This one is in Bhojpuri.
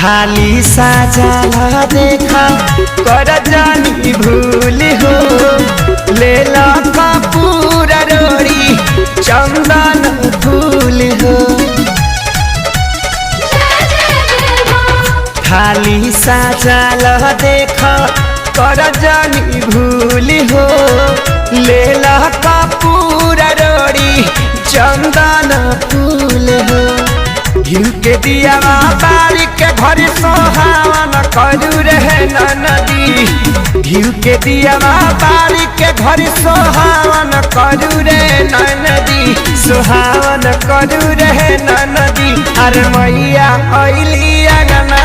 थाली साजा देखा कर जानी भूल हो ले ला कपूर रोड़ी चंदन फूल हो थाली साजा देखा कर जानी भूल हो ले ला कपूर रोड़ी चंदन फूल हो घिउ के दिया बारी के घर सोहावन करू रहे नदी घिउ के दिया बारी के घर सोहावन करू रे नदी सुहावन करू रहे नदी अरे मैया अइली अंगना